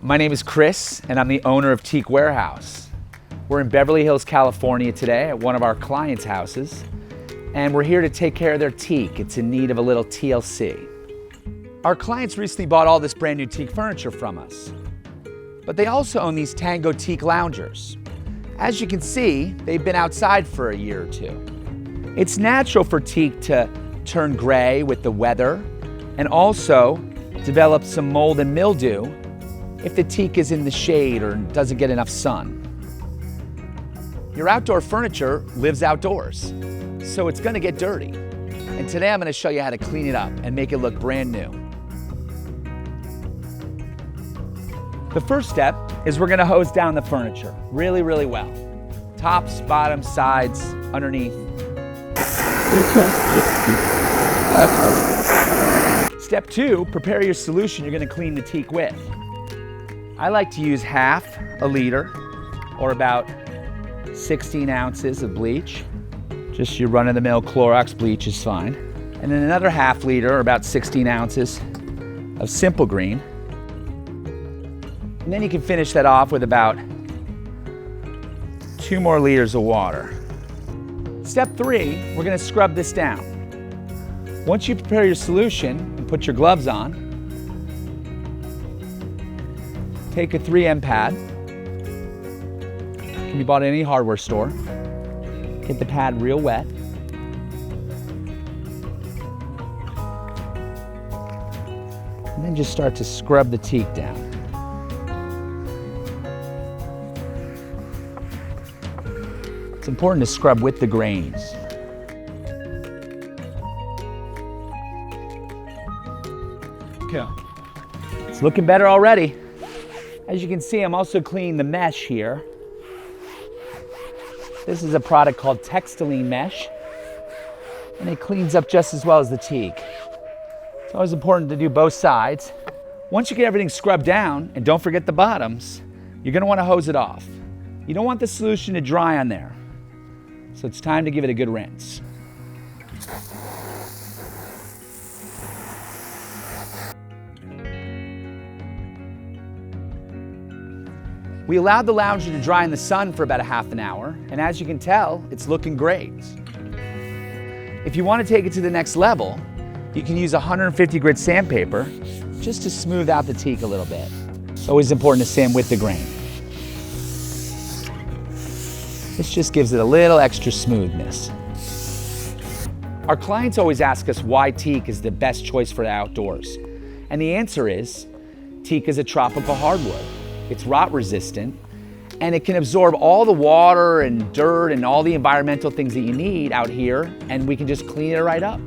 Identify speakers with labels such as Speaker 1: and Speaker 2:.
Speaker 1: My name is Chris, and I'm the owner of Teak Warehouse. We're in Beverly Hills, California today at one of our clients' houses, and we're here to take care of their teak. It's in need of a little TLC. Our clients recently bought all this brand new teak furniture from us, but they also own these Tango teak loungers. As you can see, they've been outside for a year or two. It's natural for teak to turn gray with the weather and also develop some mold and mildew if the teak is in the shade or doesn't get enough sun. Your outdoor furniture lives outdoors, so it's gonna get dirty. And today I'm gonna show you how to clean it up and make it look brand new. The first step is we're gonna hose down the furniture really, really well. Tops, bottoms, sides, underneath. Step 2, prepare your solution you're gonna clean the teak with. I like to use half a liter or about 16 ounces of bleach. Just your run-of-the-mill Clorox bleach is fine. And then another half liter or about 16 ounces of Simple Green. And then you can finish that off with about 2 more liters of water. Step 3, we're gonna scrub this down. Once you prepare your solution and put your gloves on, take a 3M pad. Can be bought at any hardware store. Get the pad real wet. And then just start to scrub the teak down. It's important to scrub with the grains. Okay. It's looking better already. As you can see, I'm also cleaning the mesh here. This is a product called Textiline Mesh, and it cleans up just as well as the teak. It's always important to do both sides. Once you get everything scrubbed down, and don't forget the bottoms, you're gonna wanna hose it off. You don't want the solution to dry on there, so it's time to give it a good rinse. We allowed the lounger to dry in the sun for about a half an hour, and as you can tell, it's looking great. If you want to take it to the next level, you can use 150 grit sandpaper just to smooth out the teak a little bit. It's always important to sand with the grain. This just gives it a little extra smoothness. Our clients always ask us why teak is the best choice for the outdoors. And the answer is, teak is a tropical hardwood. It's rot resistant, and it can absorb all the water and dirt and all the environmental things that you need out here, and we can just clean it right up.